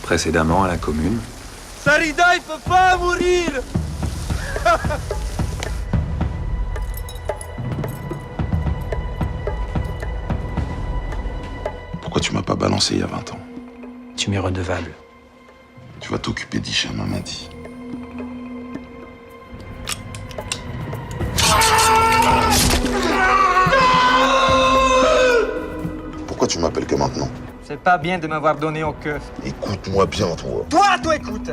Précédemment à la commune. Sarida, il peut pas mourir. Pourquoi tu m'as pas balancé il y a 20 ans? Tu m'es redevable. Tu vas t'occuper d'Hicham, m'a dit. Pourquoi tu m'appelles que maintenant? C'est pas bien de m'avoir donné au keuf. Écoute-moi bien, toi. Toi, écoute.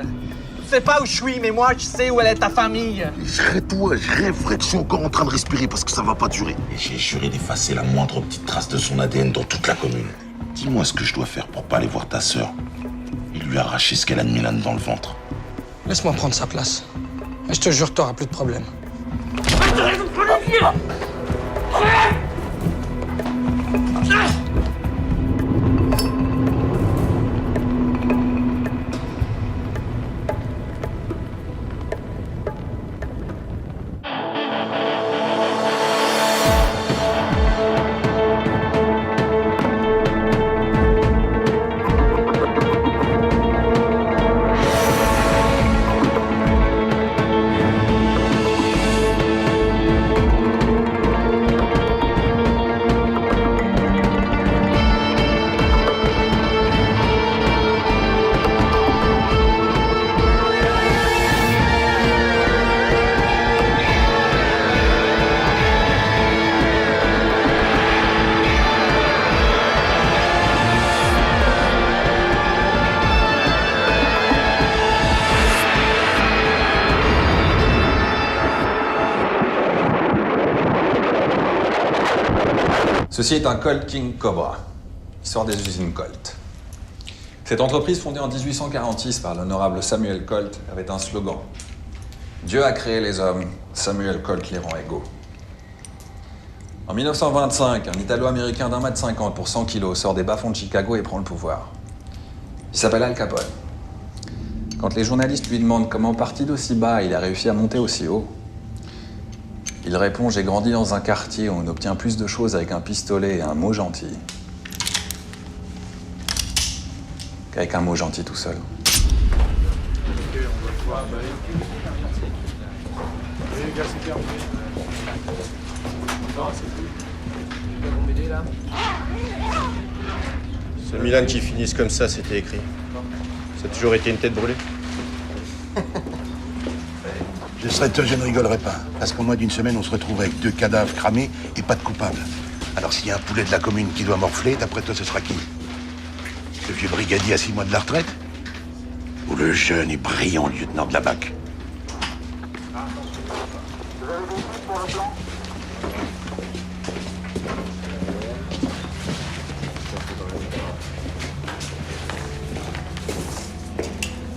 Tu sais pas où je suis, mais moi, je sais où elle est ta famille. Je rêverais que je suis encore en train de respirer parce que ça va pas durer. Et j'ai juré d'effacer la moindre petite trace de son ADN dans toute la commune. Dis-moi ce que je dois faire pour pas aller voir ta sœur et lui arracher ce qu'elle a de Milan dans le ventre. Laisse-moi prendre sa place. Et je te jure que t'auras plus de problème. Ceci est un Colt King Cobra, qui sort des usines Colt. Cette entreprise fondée en 1846 par l'honorable Samuel Colt avait un slogan. Dieu a créé les hommes, Samuel Colt les rend égaux. En 1925, un Italo-américain d'1,50 m pour 100 kilos sort des bas-fonds de Chicago et prend le pouvoir. Il s'appelle Al Capone. Quand les journalistes lui demandent comment, parti d'aussi bas, il a réussi à monter aussi haut, il répond « J'ai grandi dans un quartier où on obtient plus de choses avec un pistolet et un mot gentil qu'avec un mot gentil tout seul. » Ce Milan qui finisse comme ça, c'était écrit. Ça a toujours été une tête brûlée. Je serais toi, je ne rigolerais pas. Parce qu'en moins d'une semaine, on se retrouve avec 2 cadavres cramés et pas de coupable. Alors s'il y a un poulet de la commune qui doit morfler, d'après toi, ce sera qui? Le vieux brigadier à 6 mois de la retraite? Ou le jeune et brillant lieutenant de la BAC?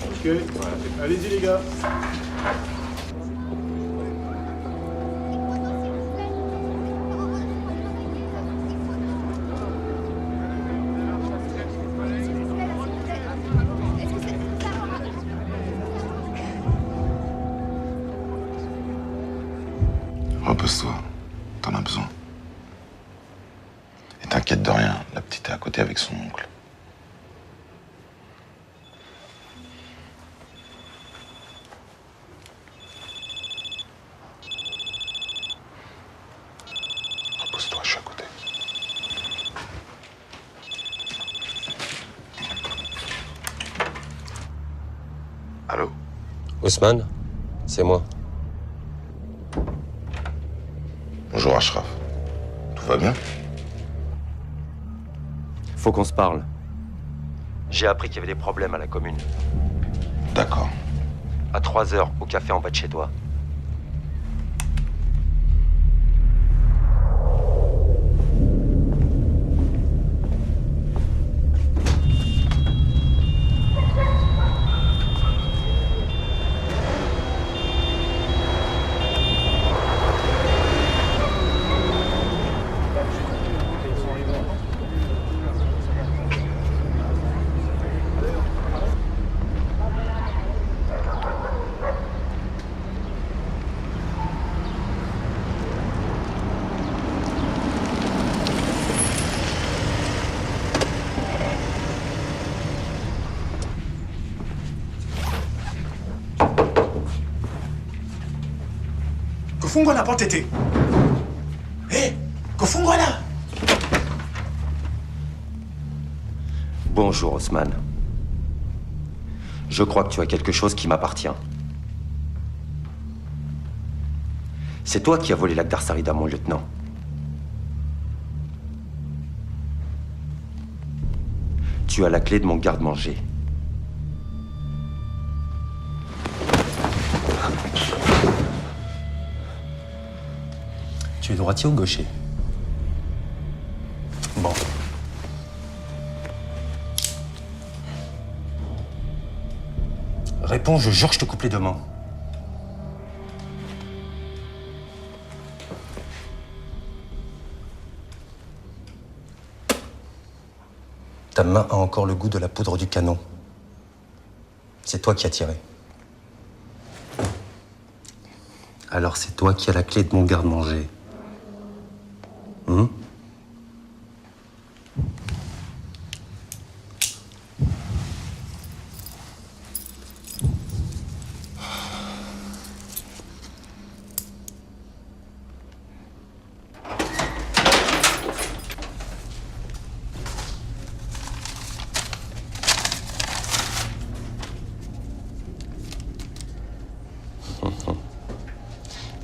Ok, allez-y les gars. Repose-toi, t'en as besoin. Et t'inquiète de rien, la petite est à côté avec son oncle. Repose-toi, je suis à côté. Allô? Ousmane, c'est moi. Bonjour Ashraf. Tout va bien? Faut qu'on se parle. J'ai appris qu'il y avait des problèmes à la commune. D'accord. À 3h, au café en bas de chez toi. Kufungwa na potete. Hé, kufungwa là. Bonjour, Haussmann. Je crois que tu as quelque chose qui m'appartient. C'est toi qui as volé l'Akhdar Sarida, mon lieutenant. Tu as la clé de mon garde-manger. Tu es droitier ou gaucher? Bon. Réponds, je jure que je te coupe les deux mains. Ta main a encore le goût de la poudre du canon. C'est toi qui as tiré. Alors c'est toi qui as la clé de mon garde-manger.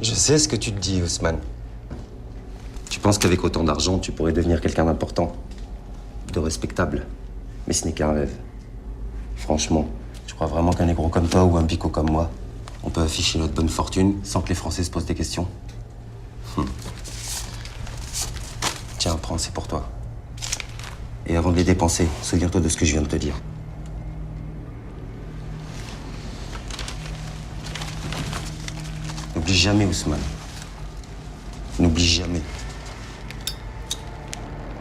Je sais ce que tu te dis, Haussmann. Tu penses qu'avec autant d'argent, tu pourrais devenir quelqu'un d'important, de respectable. Mais ce n'est qu'un rêve. Franchement, tu crois vraiment qu'un négro comme toi ou un bico comme moi, on peut afficher notre bonne fortune sans que les Français se posent des questions? Tiens, prends, c'est pour toi. Et avant de les dépenser, souviens-toi de ce que je viens de te dire. N'oublie jamais, Haussmann. N'oublie jamais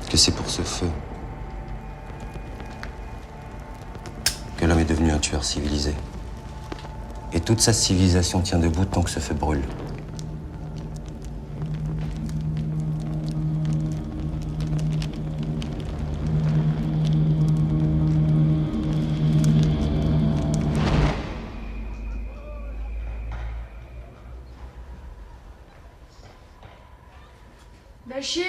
que c'est pour ce feu que l'homme est devenu un tueur civilisé. Et toute sa civilisation tient debout tant que ce feu brûle. Bachir,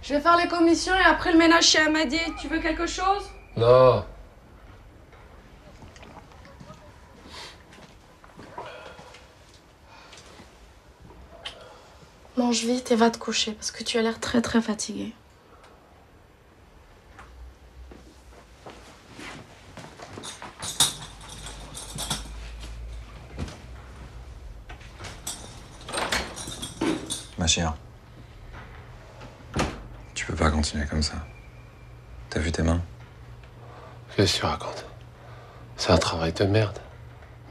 je vais faire les commissions et après le ménage chez Amadi. Tu veux quelque chose? Non. Mange vite et va te coucher parce que tu as l'air très très fatigué. Ma chère, tu peux pas continuer comme ça. T'as vu tes mains? Qu'est-ce que tu racontes? C'est un travail de merde.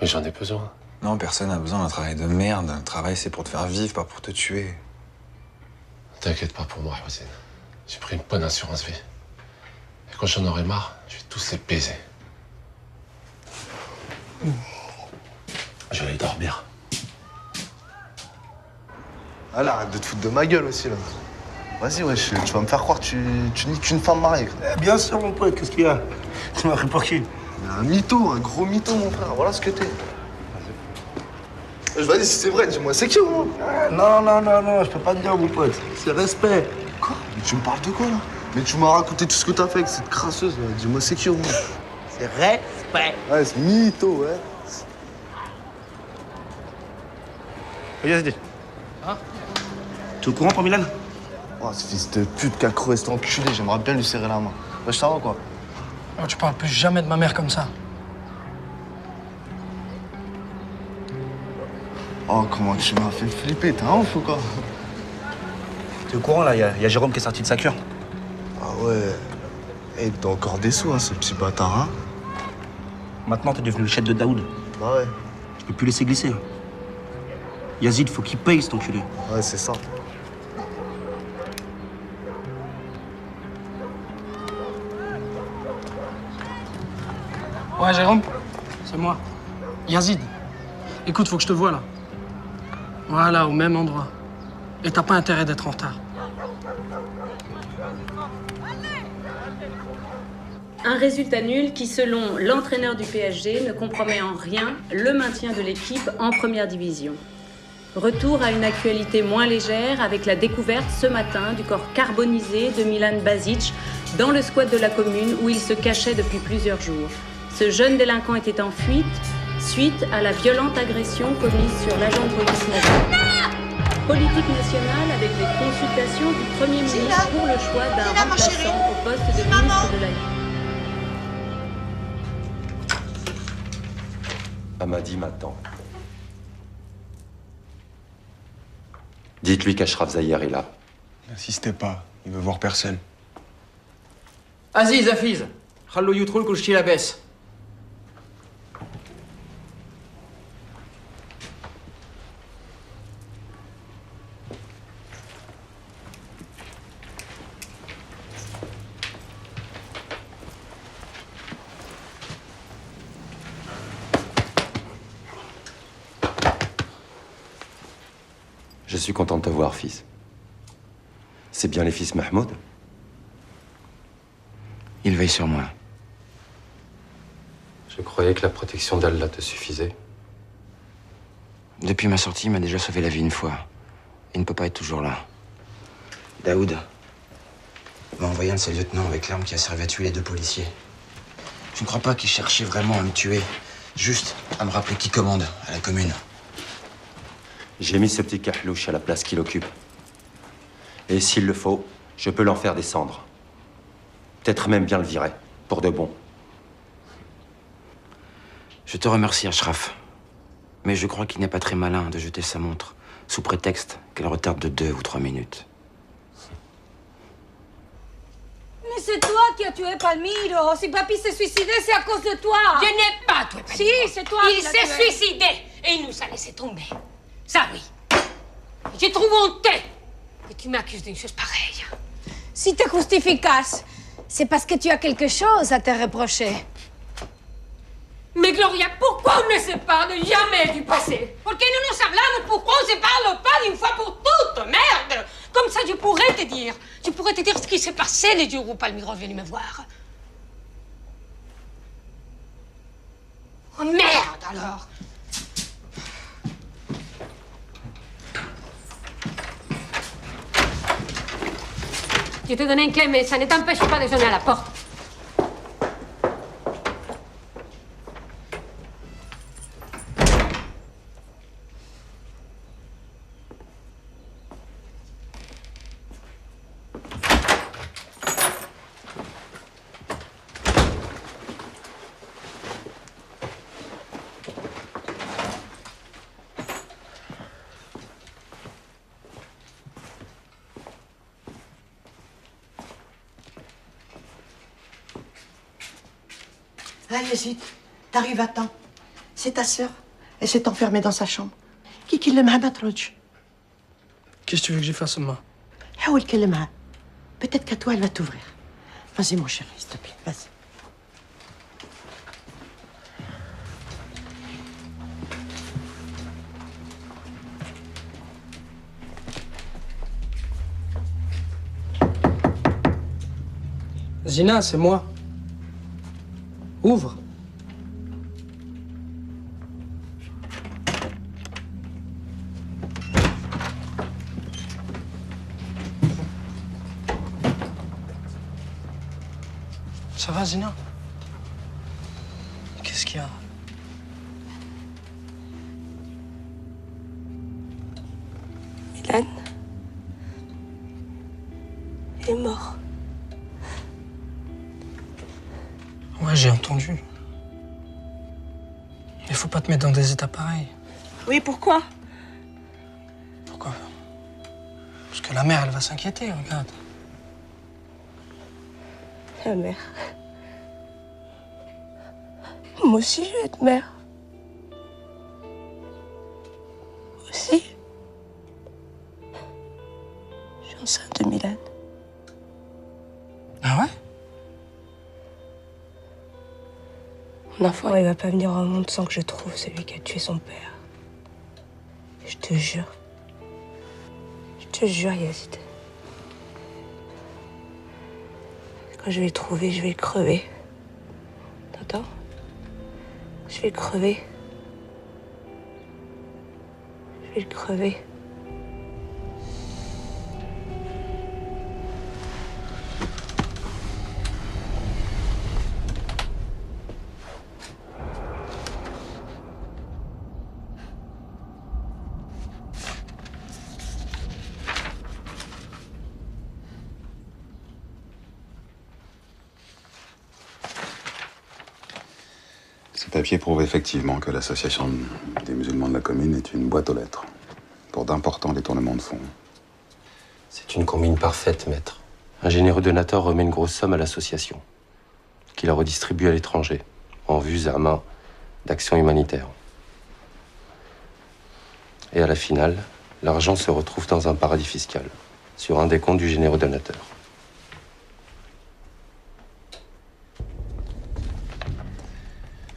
Mais j'en ai besoin. Non, personne n'a besoin d'un travail de merde. Un travail, c'est pour te faire vivre, pas pour te tuer. T'inquiète pas pour moi, Hossein. J'ai pris une bonne assurance vie. Et quand j'en aurai marre, je vais tous les baiser. Je vais aller dormir. Ah là, arrête de te foutre de ma gueule aussi, là. Vas-y, wesh, tu vas me faire croire que tu niques une femme mariée. Bien sûr, mon pote, qu'est-ce qu'il y a? Tu m'as pris pour qui? Un mytho, un gros mytho, mon frère. Voilà ce que t'es. Vas-y, si c'est vrai, dis-moi, c'est qui, moi? Non, je peux pas te dire, mon pote. C'est respect. Quoi? Mais tu me parles de quoi, là? Mais tu m'as raconté tout ce que t'as fait avec cette crasseuse, là. Dis-moi, c'est qui, moi? C'est respect. Ouais, c'est mytho, ouais. Yazid. Hein? Tu es au courant pour Milan? Oh, ce fils de pute qui a crevé cet enculé, j'aimerais bien lui serrer la main. Wesh, ça va, quoi? Oh, tu parles plus jamais de ma mère comme ça. Oh, comment tu m'as fait flipper, t'es un ouf ou quoi? Tu es au courant, là? Il y a Jérôme qui est sorti de sa cure. Ah ouais. Et t'as encore des sous, hein, ce petit bâtard, hein? Maintenant, t'es devenu le chef de Daoud. Bah ouais. Tu peux plus laisser glisser. Hein. Yazid, faut qu'il paye, cet enculé. Ouais, c'est ça. Ouais, Jérôme, c'est moi. Yazid. Écoute, faut que je te voie là. Voilà, au même endroit. Et t'as pas intérêt d'être en retard. Un résultat nul qui, selon l'entraîneur du PSG, ne compromet en rien le maintien de l'équipe en première division. Retour à une actualité moins légère avec la découverte ce matin du corps carbonisé de Milan Basic dans le squat de la commune où il se cachait depuis plusieurs jours. Ce jeune délinquant était en fuite suite à la violente agression commise sur l'agent de police nationale. Politique nationale avec les consultations du Premier ministre pour le choix d'un remplaçant au poste de ministre de la Vie. Hamadi m'attend. Dites-lui qu'Ashraf Zahir est là. N'insistez pas, il veut voir personne. Aziz, Hafiz, خلوا يدخل كل شيء لاباس. Je suis content de te voir, fils. C'est bien les fils Mahmoud? Il veille sur moi. Je croyais que la protection d'Allah te suffisait. Depuis ma sortie, il m'a déjà sauvé la vie une fois. Il ne peut pas être toujours là. Daoud m'a envoyé un de ses lieutenants avec l'arme qui a servi à tuer les 2 policiers. Je ne crois pas qu'il cherchait vraiment à me tuer. Juste à me rappeler qui commande à la commune. J'ai mis ce petit kahlouche à la place qu'il occupe. Et s'il le faut, je peux l'en faire descendre. Peut-être même bien le virer, pour de bon. Je te remercie, Ashraf. Mais je crois qu'il n'est pas très malin de jeter sa montre, sous prétexte qu'elle retarde de 2 ou 3 minutes. Mais c'est toi qui as tué Palmiro. Si papy s'est suicidé, c'est à cause de toi. Je n'ai pas tué Palmiro. Si, c'est toi Il qui l'as s'est tué. suicidé et il nous a laissé tomber. Ça, oui. Je trouve honteux que tu m'accuses d'une chose pareille. Si te justificas, c'est parce que tu as quelque chose à te reprocher. Mais Gloria, pourquoi on ne se parle jamais du passé? Pourquoi nous nous hablamos? Pourquoi on se parle pas d'une fois pour toutes? Merde! Comme ça, je pourrais te dire ce qui s'est passé le jour où Palmiro est venu me voir. Oh merde, alors! Je t'ai donné une clé, mais ça ne t'empêche pas de sonner à la porte. Ah, Yazid, t'arrives à temps. C'est ta sœur. Elle s'est enfermée dans sa chambre. Qui le m'a Qu'est-ce Qu'est-ce que tu veux que j'y fasse, maman? حاول كلمها. Peut-être qu'à toi, elle va t'ouvrir. Vas-y, mon chéri, s'il te plaît, vas-y. Zina, c'est moi. Ouvre. Ça va, Zina? Qu'est-ce qu'il y a? Milan est mort. Ouais, j'ai entendu. Il faut pas te mettre dans des états pareils. Oui, pourquoi? Pourquoi? Parce que la mère, elle va s'inquiéter, regarde. La mère. Moi aussi, je vais être mère. Moi aussi. Je suis enceinte de Milan. Ah ouais? Mon enfant, il va pas venir au monde sans que je trouve celui qui a tué son père. Je te jure. Je te jure, Yazid. Quand je vais le trouver, je vais le crever. T'entends? Je vais le crever. Je vais le crever. Ces papiers prouvent effectivement que l'association des musulmans de la commune est une boîte aux lettres pour d'importants détournements de fonds. C'est une combine parfaite, maître. Un généreux donateur remet une grosse somme à l'association, qui la redistribue à l'étranger, en vue à main d'actions humanitaires. Et à la finale, l'argent se retrouve dans un paradis fiscal, sur un des comptes du généreux donateur.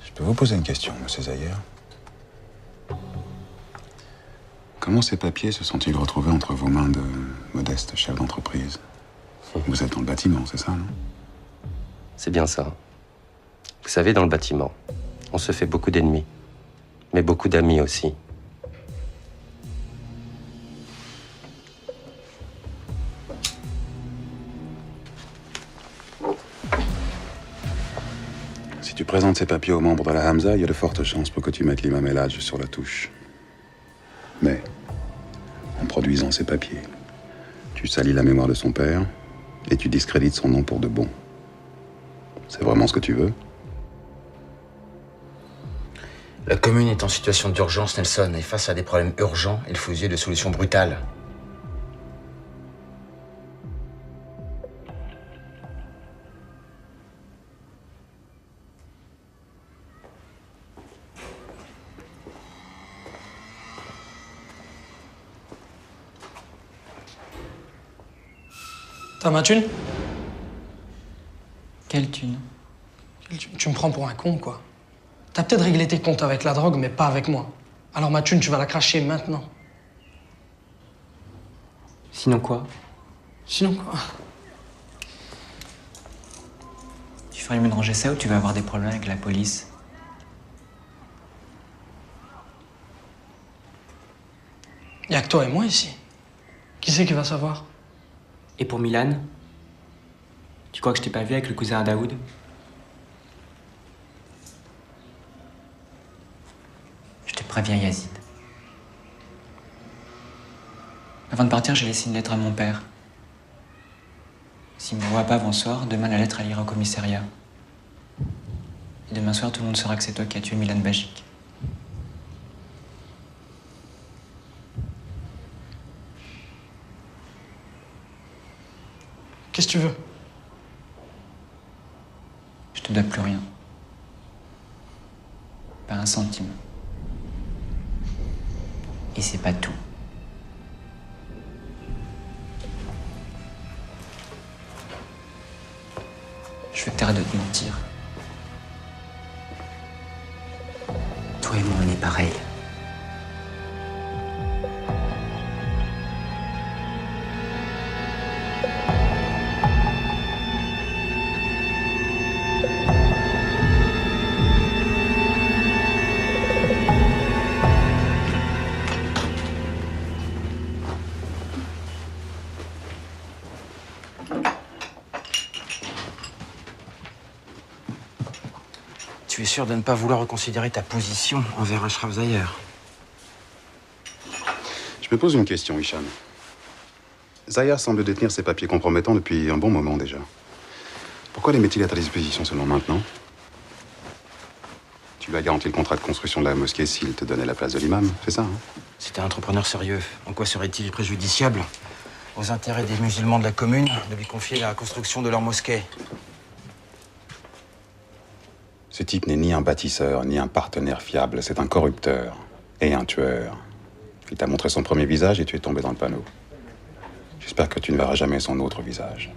Je peux vous poser une question, monsieur Zahir? Comment ces papiers se sont-ils retrouvés entre vos mains de modestes chefs d'entreprise? Vous êtes dans le bâtiment, c'est ça, non? C'est bien ça. Vous savez, dans le bâtiment, on se fait beaucoup d'ennemis, mais beaucoup d'amis aussi. Si tu présentes ces papiers aux membres de la Hamza, il y a de fortes chances pour que tu mettes l'imam El Hadj sur la touche. Mais, en produisant ces papiers, tu salis la mémoire de son père et tu discrédites son nom pour de bon. C'est vraiment ce que tu veux? La commune est en situation d'urgence, Nelson, et face à des problèmes urgents, il faut user de solutions brutales. T'as ma thune? Quelle thune? Tu me prends pour un con, quoi. T'as peut-être réglé tes comptes avec la drogue, mais pas avec moi. Alors ma thune, tu vas la cracher maintenant. Sinon quoi? Sinon quoi? Tu ferais mieux de ranger ça ou tu vas avoir des problèmes avec la police? Y'a que toi et moi ici. Qui c'est qui va savoir? Et pour Milan? Tu crois que je t'ai pas vu avec le cousin à Daoud? Je te préviens, Yazid. Avant de partir, j'ai laissé une lettre à mon père. S'il me voit pas avant soir, demain la lettre elle ira au commissariat. Et demain soir, tout le monde saura que c'est toi qui as tué Milan Bajic. Qu'est-ce que tu veux? Je te dois plus rien. Pas un centime. Et c'est pas tout. Je vais t'arrêter de te mentir. Toi et moi, on est pareils. Tu es sûr de ne pas vouloir reconsidérer ta position envers Ashraf Zahir? Je me pose une question, Hicham. Zahir semble détenir ces papiers compromettants depuis un bon moment déjà. Pourquoi les met-il à ta disposition seulement maintenant? Tu lui as garanti le contrat de construction de la mosquée s'il te donnait la place de l'imam, c'est ça, hein? C'était un entrepreneur sérieux. En quoi serait-il préjudiciable aux intérêts des musulmans de la commune de lui confier la construction de leur mosquée? Ce type n'est ni un bâtisseur, ni un partenaire fiable. C'est un corrupteur et un tueur. Il t'a montré son premier visage et tu es tombé dans le panneau. J'espère que tu ne verras jamais son autre visage.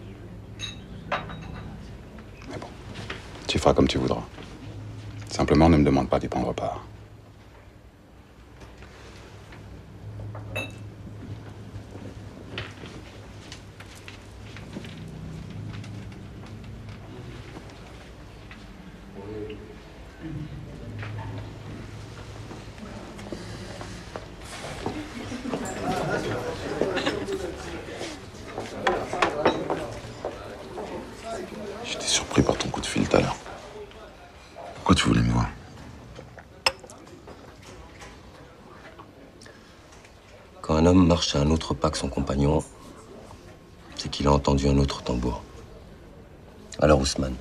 Mais bon, tu feras comme tu voudras. Simplement, ne me demande pas d'y prendre part. Pourquoi tu voulais me voir? Quand un homme marche à un autre pas que son compagnon, c'est qu'il a entendu un autre tambour. Alors, Ousmane,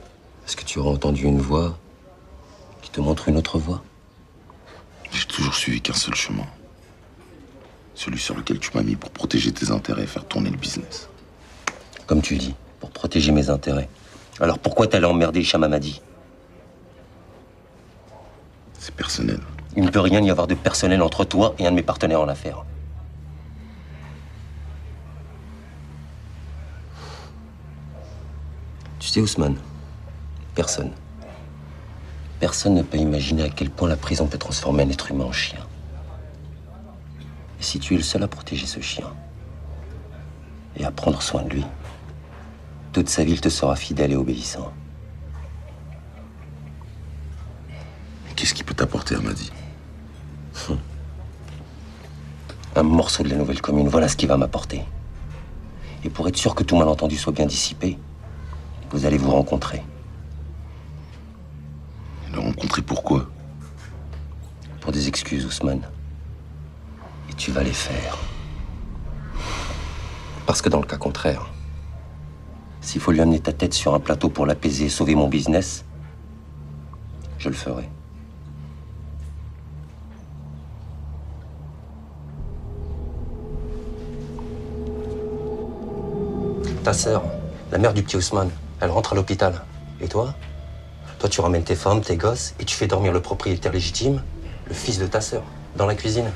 est-ce que tu aurais entendu une voix qui te montre une autre voie? J'ai toujours suivi qu'un seul chemin. Celui sur lequel tu m'as mis pour protéger tes intérêts et faire tourner le business. Comme tu dis, pour protéger mes intérêts. Alors pourquoi t'allais emmerder Hicham Hamadi? C'est personnel. Il ne peut rien y avoir de personnel entre toi et un de mes partenaires en affaires. Tu sais, Ousmane, personne ne peut imaginer à quel point la prison peut transformer un être humain en chien. Et si tu es le seul à protéger ce chien et à prendre soin de lui, toute sa vie, il te sera fidèle et obéissant. Qu'est-ce qu'il peut t'apporter, Hamadi? Un morceau de la nouvelle commune, voilà ce qu'il va m'apporter. Et pour être sûr que tout malentendu soit bien dissipé, vous allez vous rencontrer. Et le rencontrer pourquoi? Pour des excuses, Ousmane. Et tu vas les faire. Parce que dans le cas contraire, s'il faut lui amener ta tête sur un plateau pour l'apaiser et sauver mon business, je le ferai. Ta sœur, la mère du petit Ousmane, elle rentre à l'hôpital. Et toi? Toi, tu ramènes tes femmes, tes gosses, et tu fais dormir le propriétaire légitime, le fils de ta sœur, dans la cuisine.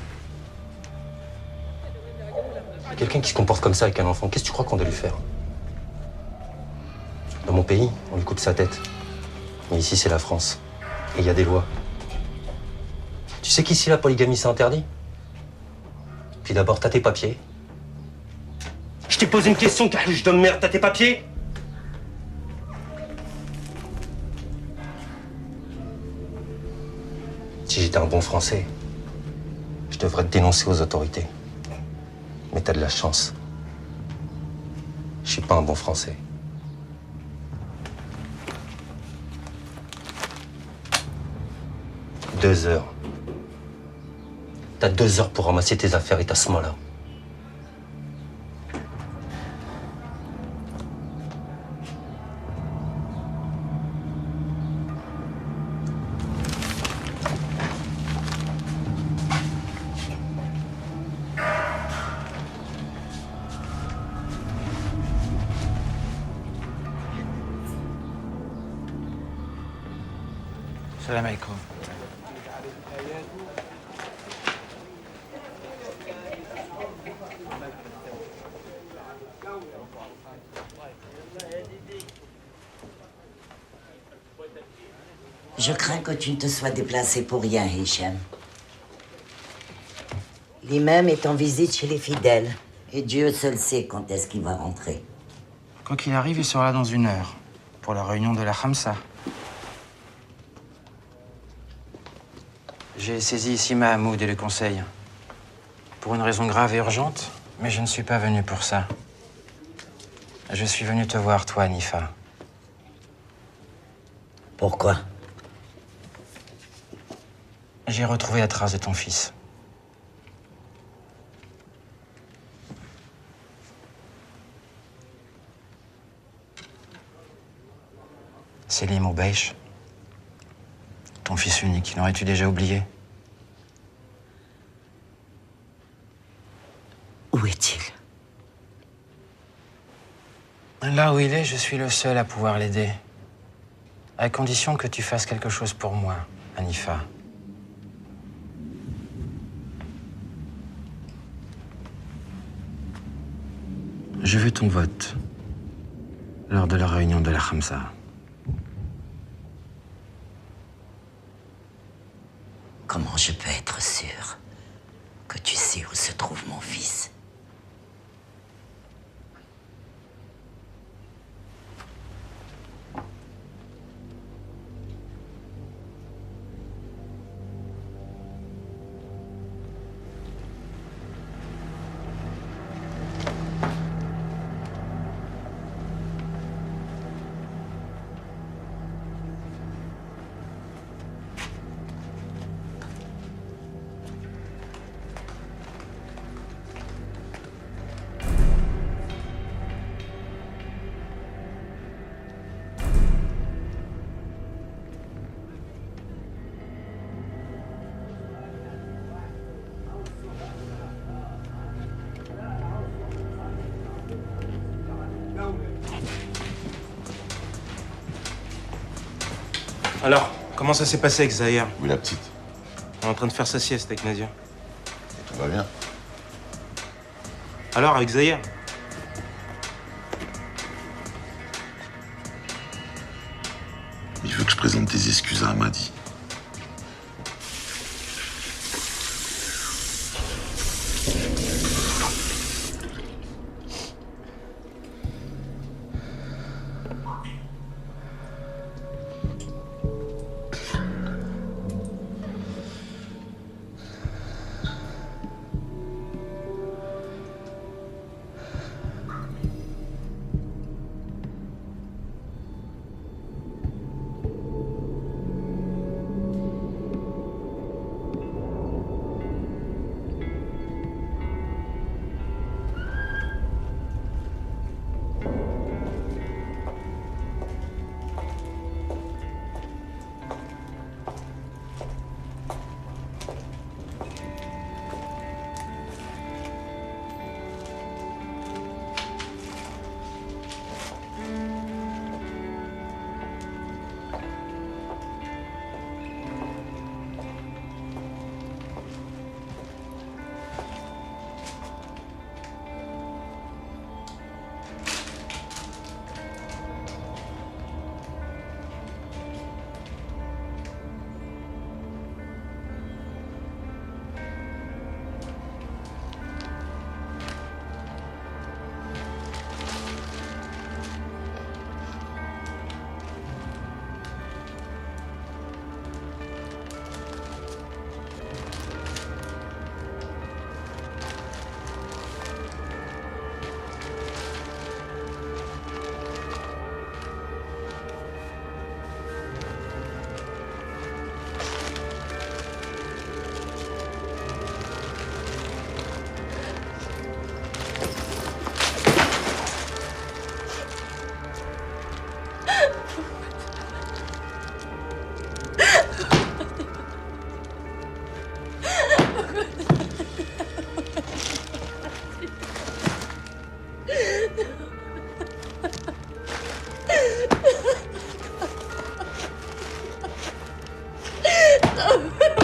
Quelqu'un qui se comporte comme ça avec un enfant, qu'est-ce que tu crois qu'on doit lui faire? Dans mon pays, on lui coupe sa tête. Mais ici, c'est la France. Et il y a des lois. Tu sais qu'ici, la polygamie, c'est interdit? Puis d'abord, t'as tes papiers. Je t'ai posé une question, caluche de merde, t'as tes papiers? Si j'étais un bon Français, je devrais te dénoncer aux autorités. Mais t'as de la chance. Je suis pas un bon Français. Deux heures. T'as 2 heures pour ramasser tes affaires et ta smala. Salam alaikum. Je crains que tu ne te sois déplacé pour rien, Hicham. L'imam est en visite chez les fidèles. Et Dieu seul sait quand est-ce qu'il va rentrer. Quoi qu'il arrive, il sera là dans 1 heure, pour la réunion de la Khamsa. J'ai saisi ici Mahamoud et le conseil. Pour une raison grave et urgente, mais je ne suis pas venu pour ça. Je suis venu te voir, toi, Nifa. Pourquoi? J'ai retrouvé la trace de ton fils. Selim Oubeish, ton fils unique, l'aurais-tu déjà oublié? Où est-il? Là où il est, je suis le seul à pouvoir l'aider. À condition que tu fasses quelque chose pour moi, Hanifa. Je veux ton vote lors de la réunion de la Khamsa. Comment je peux être sûre que tu sais où se trouve mon fils? Alors, comment ça s'est passé avec Zahir? Oui, la petite. On est en train de faire sa sieste avec Nadia. Tout va bien. Alors, avec Zahir? Il veut que je présente tes excuses à Amadi.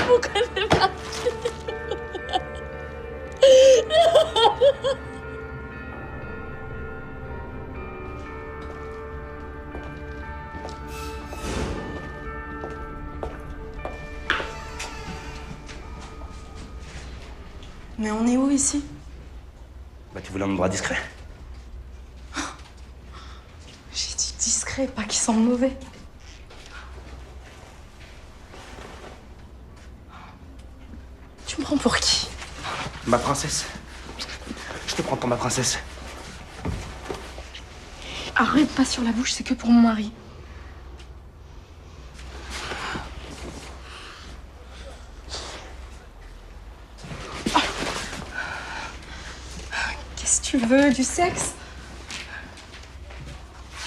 Pourquoi t'es parti? Mais on est où ici? Bah, tu voulais un endroit discret? J'ai dit discret, pas qu'ils sont mauvais. Tu me prends pour qui? Ma princesse. Je te prends pour ma princesse. Arrête, pas sur la bouche, c'est que pour mon mari. Qu'est-ce que tu veux? Du sexe?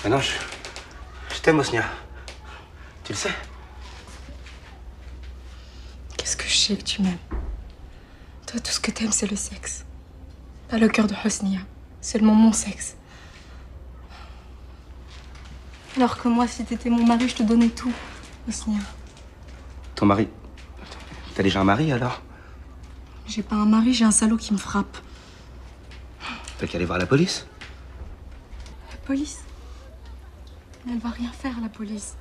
Mais non, je t'aime, Osnia. Tu le sais? Qu'est-ce que je sais que tu m'aimes? Toi, tout ce que t'aimes, c'est le sexe. Pas le cœur de Hosnia. Seulement mon sexe. Alors que moi, si t'étais mon mari, je te donnais tout, Hosnia. Ton mari. T'as déjà un mari alors? J'ai pas un mari, j'ai un salaud qui me frappe. T'as qu'à aller voir la police. La police? Mais elle va rien faire, la police.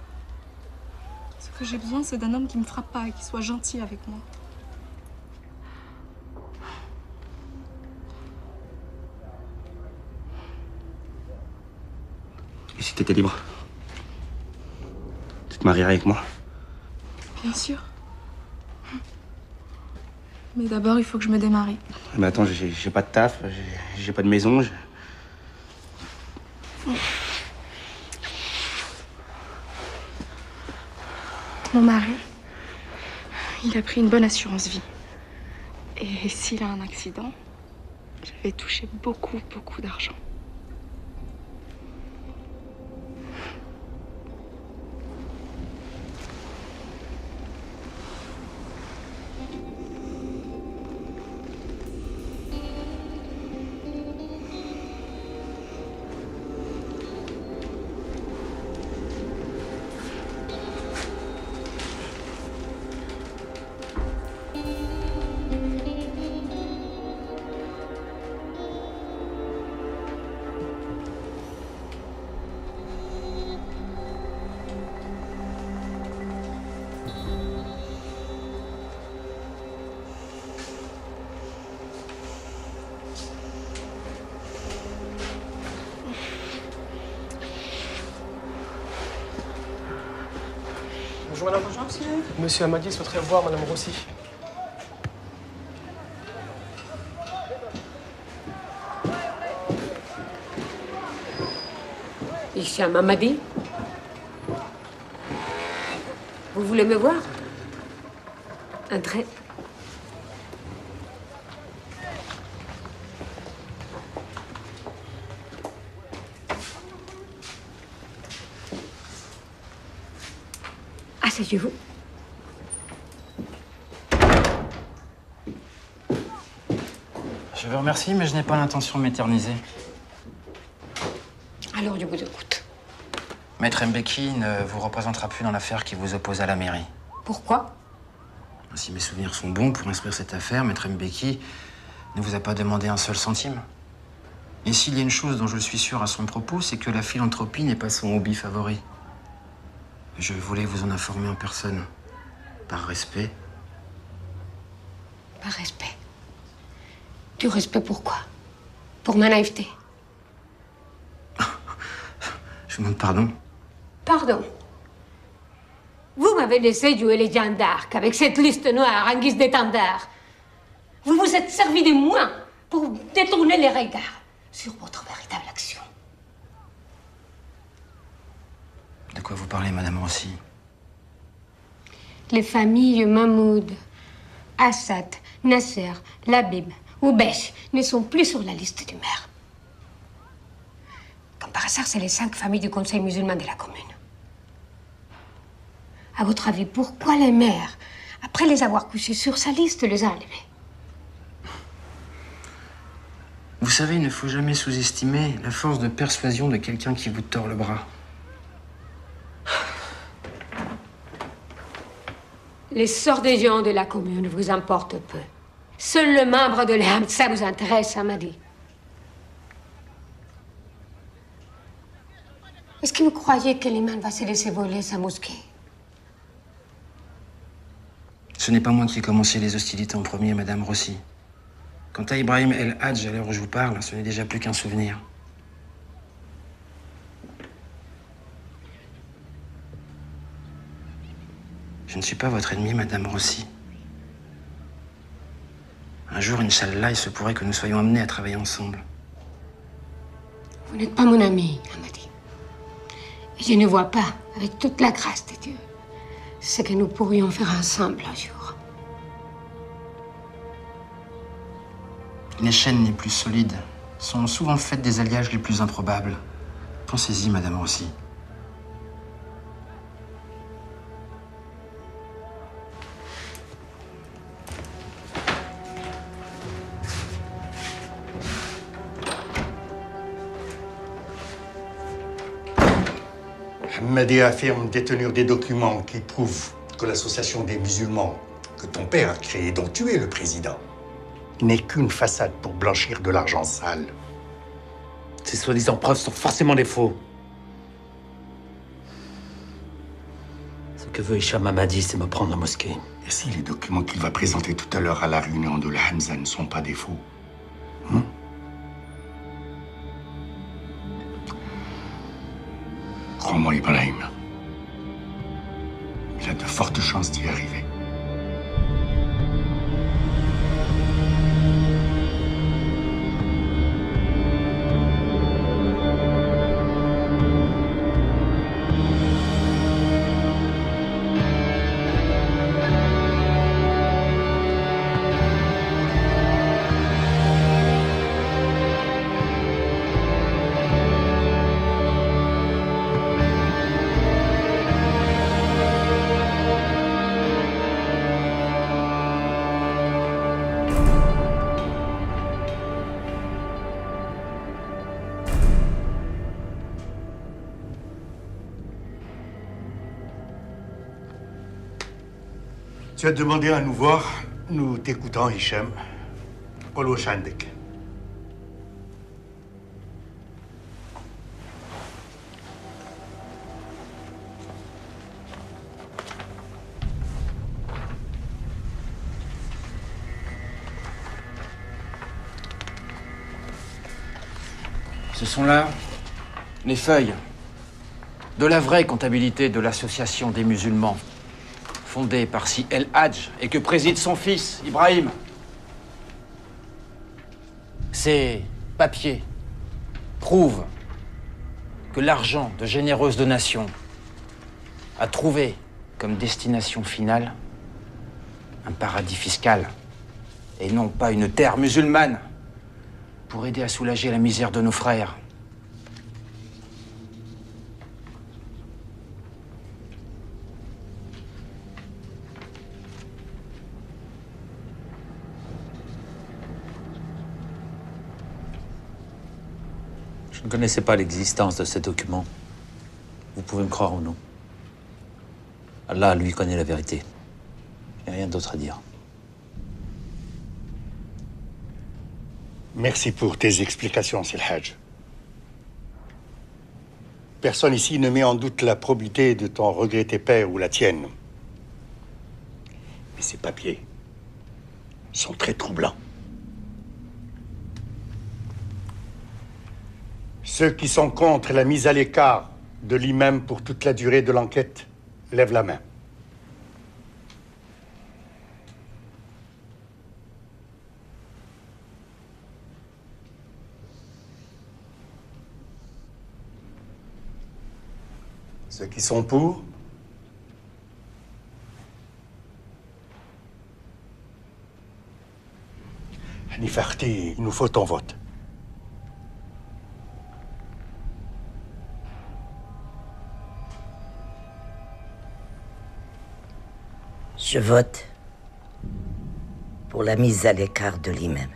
Ce que j'ai besoin, c'est d'un homme qui me frappe pas et qui soit gentil avec moi. Et si t'étais libre? Tu te marierais avec moi? Bien sûr. Mais d'abord, il faut que je me démarie. Mais attends, j'ai pas de taf, j'ai pas de maison. Mon mari, il a pris une bonne assurance vie. Et s'il a un accident, je vais toucher beaucoup, beaucoup d'argent. Bonjour madame. Bonjour monsieur. Monsieur Hamadi souhaiterait voir madame Rossi. Hicham Hamadi. Vous voulez me voir? Entrez. Asseyez-vous. Je vous remercie, mais je n'ai pas l'intention de m'éterniser. Alors, je vous écoute. Maître Mbeki ne vous représentera plus dans l'affaire qui vous oppose à la mairie. Pourquoi? Si mes souvenirs sont bons, pour instruire cette affaire, Maître Mbeki ne vous a pas demandé un seul centime. Et s'il y a une chose dont je suis sûr à son propos, c'est que la philanthropie n'est pas son hobby favori. Je voulais vous en informer en personne. Par respect. Par respect. Du respect pourquoi? Pour ma naïveté. Je vous demande pardon. Pardon. Vous m'avez laissé jouer les Jeanne d'Arc avec cette liste noire en guise d'étendard. Vous vous êtes servi de moi pour détourner les regards sur votre véritable action. De quoi vous parlez, Madame Rossi? Les familles Mahmoud, Assad, Nasser, Labib ou Besh ne sont plus sur la liste du maire. Comme par hasard, c'est les 5 familles du conseil musulman de la commune. À votre avis, pourquoi le maire, après les avoir couchés sur sa liste, les a enlevés? Vous savez, il ne faut jamais sous-estimer la force de persuasion de quelqu'un qui vous tord le bras. Les sorts des gens de la commune vous importent peu. Seul le membre de l'Hamza vous intéresse, Hamadi. Est-ce que vous croyez que l'imam va se laisser voler sa mosquée? Ce n'est pas moi qui ai commencé les hostilités en premier, Madame Rossi. Quant à Ibrahim El Hadj, à l'heure où je vous parle, ce n'est déjà plus qu'un souvenir. Je ne suis pas votre ennemi, Madame Rossi. Un jour, Inch'Allah, il se pourrait que nous soyons amenés à travailler ensemble. Vous n'êtes pas mon ami, Hamadi. Et je ne vois pas, avec toute la grâce de Dieu, ce que nous pourrions faire ensemble un jour. Les chaînes les plus solides sont souvent faites des alliages les plus improbables. Pensez-y, Madame Rossi. Hamadi affirme détenir des documents qui prouvent que l'association des musulmans que ton père a créée, dont tu es le président, n'est qu'une façade pour blanchir de l'argent sale. Ces soi-disant preuves sont forcément des faux. Ce que veut Hicham Hamadi, c'est me prendre la mosquée. Et si les documents qu'il va présenter tout à l'heure à la réunion de la Hamza ne sont pas des faux? Hein? Crois-moi, Ibrahim, il a de fortes chances d'y arriver. Tu as demandé à nous voir. Nous t'écoutons, Hicham. Olo Shandek. Ce sont là les feuilles de la vraie comptabilité de l'association des musulmans. fondée par Si El Hadj et que préside son fils, Ibrahim. Ces papiers prouvent que l'argent de généreuses donations a trouvé comme destination finale un paradis fiscal et non pas une terre musulmane pour aider à soulager la misère de nos frères. Je ne connaissais pas l'existence de ces documents. Vous pouvez me croire ou non. Allah, lui, connaît la vérité. Il n'y a rien d'autre à dire. Merci pour tes explications, C'est El Hadj. Personne ici ne met en doute la probité de ton regretté père ou la tienne. Mais ces papiers sont très troublants. Ceux qui sont contre la mise à l'écart de l'imam pour toute la durée de l'enquête, lèvent la main. Ceux qui sont pour? Nifarti, il nous faut ton vote. Je vote pour la mise à l'écart de l'imam.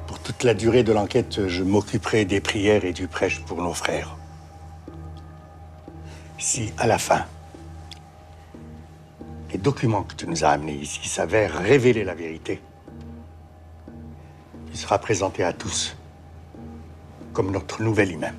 Pour toute la durée de l'enquête, je m'occuperai des prières et du prêche pour nos frères. Si, à la fin, les documents que tu nous as amenés ici s'avèrent révéler la vérité, il sera présenté à tous comme notre nouvel imam.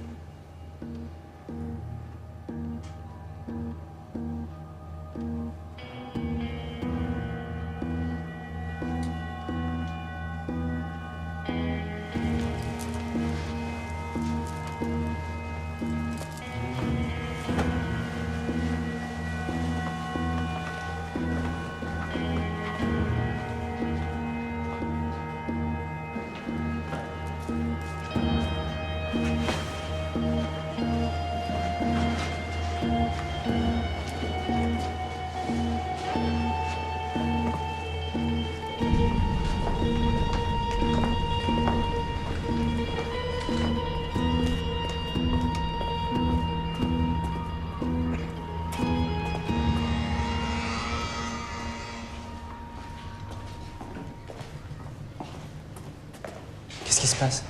Qu'est-ce qui se passe?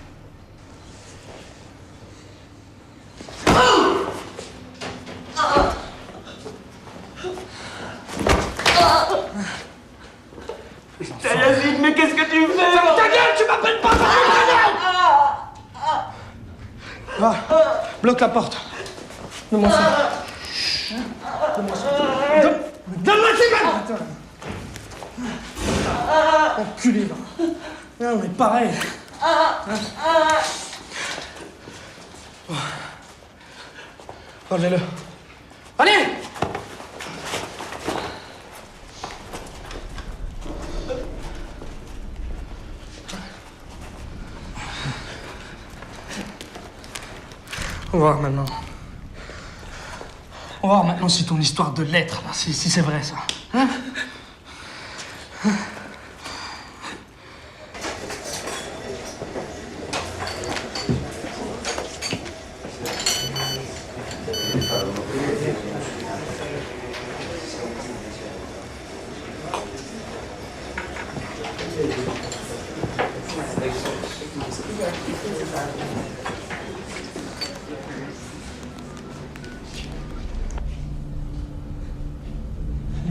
Putain, Yazid, mais qu'est-ce que tu fais? Ferme ta gueule, tu m'appelles pas par mon Va, bloque la porte. Donne-moi ça. Donne-moi ça. Donne-moi ces balles. Enculé, va. Non, mais pareil. Enlevez-le. Allez! On va voir maintenant. On va voir maintenant si ton histoire de lettres, là, si c'est vrai, ça. Hein?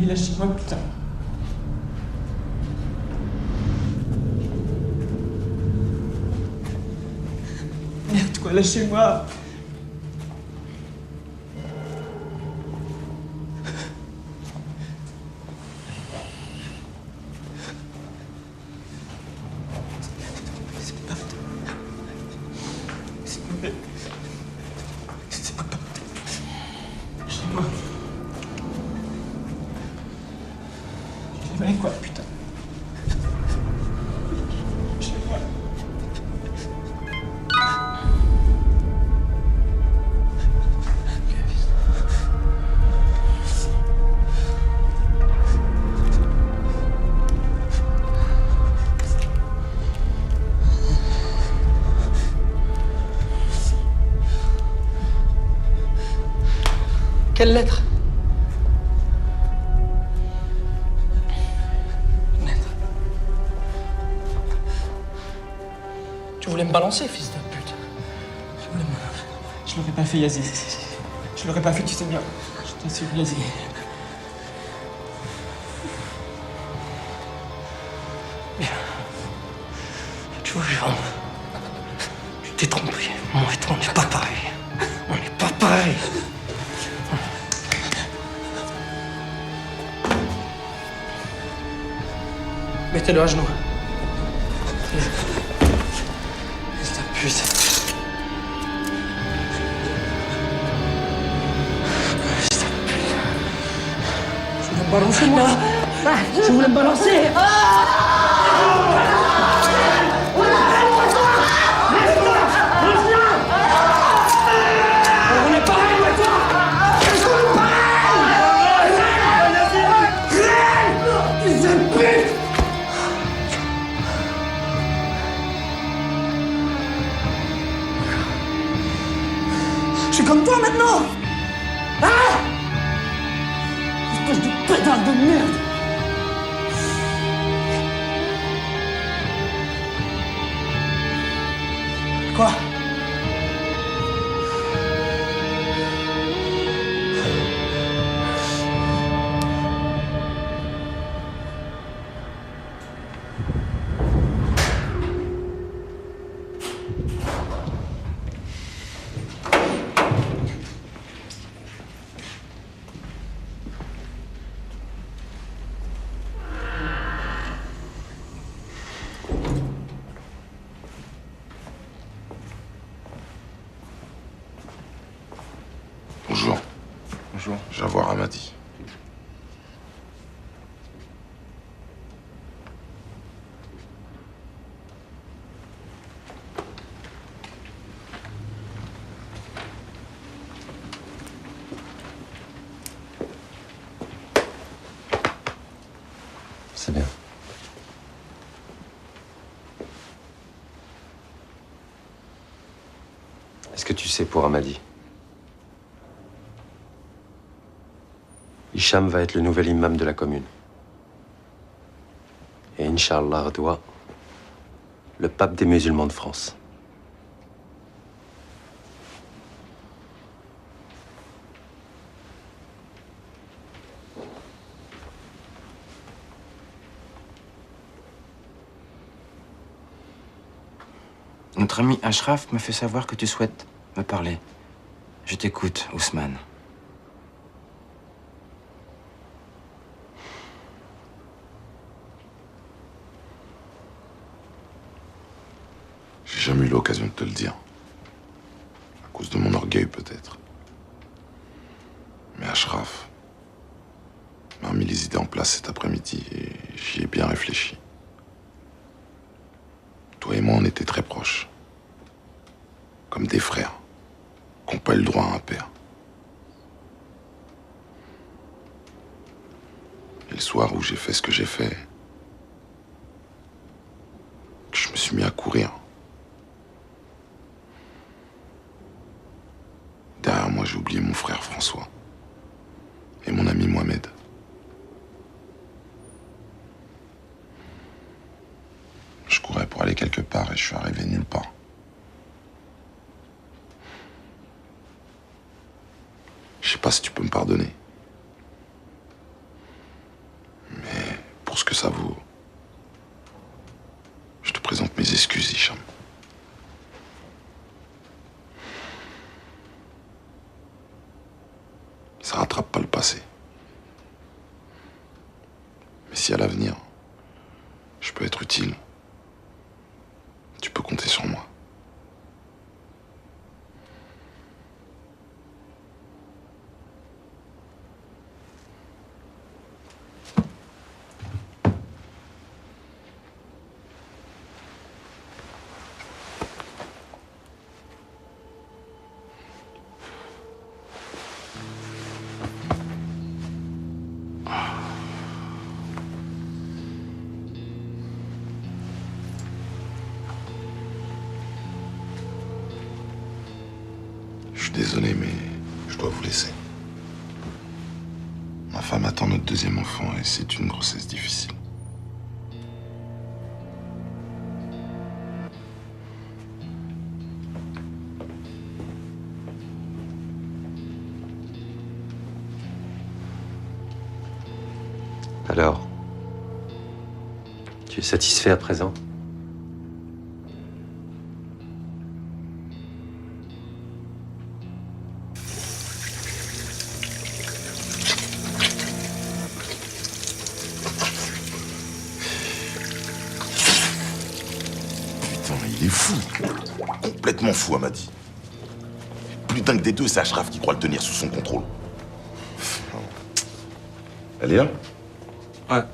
Allez, lâchez-moi, putain. Merde, quoi, lâchez-moi. Mais quoi, putain? Je sais quoi? Quelle lettre? Une lettre. Tu voulais me balancer, fils de pute. Tu voulais me... Je l'aurais pas fait, Yazid. Je l'aurais pas fait, tu sais bien. Je t'assure, Yazid. Bien. Tu vois, Jean, tu t'es trompé. Moi et toi, on n'est pas pareil. On n'est pas pareil. Mettez-le à genoux. Fils de pute. Fils de pute. Je voulais me balancer, moi. Je voulais me balancer. On est pareil, moi et toi. Est-ce qu'on est pareil? Fils de pute. Je suis comme toi maintenant! Hein? Espèce de pédale de merde! Quoi? Bonjour. Bonjour. Je viens voir Amadi. C'est bien. Est-ce que tu sais pour Amadi? Hicham va être le nouvel imam de la commune. Et Inch'Allah Ardoua, le pape des musulmans de France. Notre ami Ashraf me fait savoir que tu souhaites me parler. Je t'écoute, Ousmane. J'ai jamais eu l'occasion de te le dire. À cause de mon orgueil, peut-être. Mais Ashraf m'a mis les idées en place cet après-midi et j'y ai bien réfléchi. Toi et moi, on était très proches. Comme des frères, qui n'ont pas eu le droit à un père. Et le soir où j'ai fait ce que j'ai fait, que je me suis mis à courir. Derrière moi, j'ai oublié mon frère François et mon ami Mohamed. Je courais pour aller quelque part et je suis arrivé nulle part. Je sais pas si tu peux me pardonner. Mais pour ce que ça vaut, je te présente mes excuses, Hicham. Ça rattrape pas le passé. Mais si à l'avenir, je peux être utile, tu peux compter sur moi. désolé, mais je dois vous laisser. Ma femme attend notre deuxième enfant et c'est une grossesse difficile. Alors, tu es satisfait à présent? Putain, il est fou. Complètement fou, Amadi. Plus dingue des deux, c'est Ashraf qui croit le tenir sous son contrôle. Aléa? Ouais.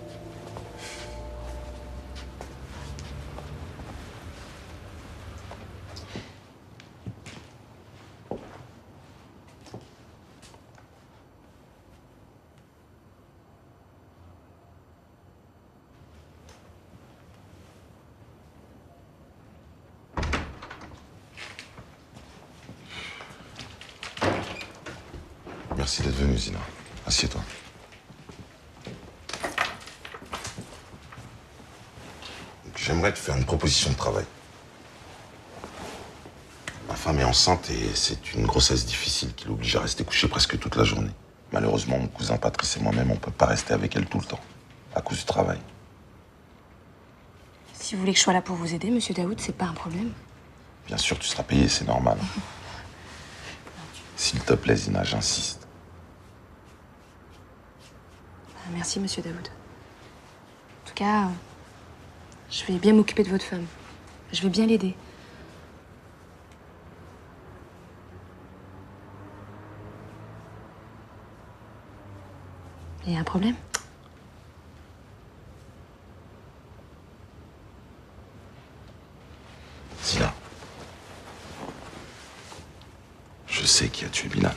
Merci d'être venu, Zina. Assieds-toi. J'aimerais te faire une proposition de travail. Ma femme est enceinte et c'est une grossesse difficile qui l'oblige à rester couchée presque toute la journée. Malheureusement, mon cousin Patrice et moi-même, on peut pas rester avec elle tout le temps, à cause du travail. Si vous voulez que je sois là pour vous aider, monsieur Daoud, c'est pas un problème. Bien sûr, tu seras payé, c'est normal. S'il te plaît, Zina, j'insiste. Merci, monsieur Daoud. En tout cas, je vais bien m'occuper de votre femme. Je vais bien l'aider. Il y a un problème? Zina, je sais qui a tué Bilal.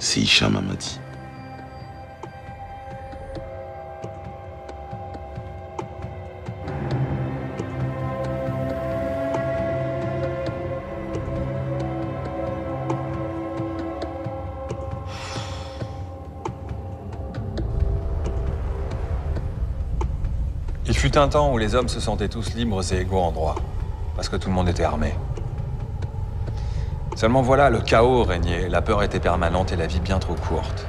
C'est Hicham Amadi. Il fut un temps où les hommes se sentaient tous libres et égaux en droit, parce que tout le monde était armé. Seulement voilà, le chaos régnait, la peur était permanente et la vie bien trop courte.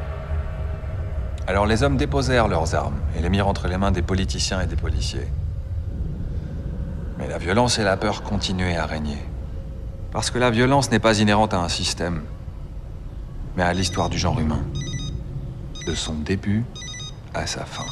Alors les hommes déposèrent leurs armes et les mirent entre les mains des politiciens et des policiers. Mais la violence et la peur continuaient à régner. Parce que la violence n'est pas inhérente à un système, mais à l'histoire du genre humain. De son début à sa fin.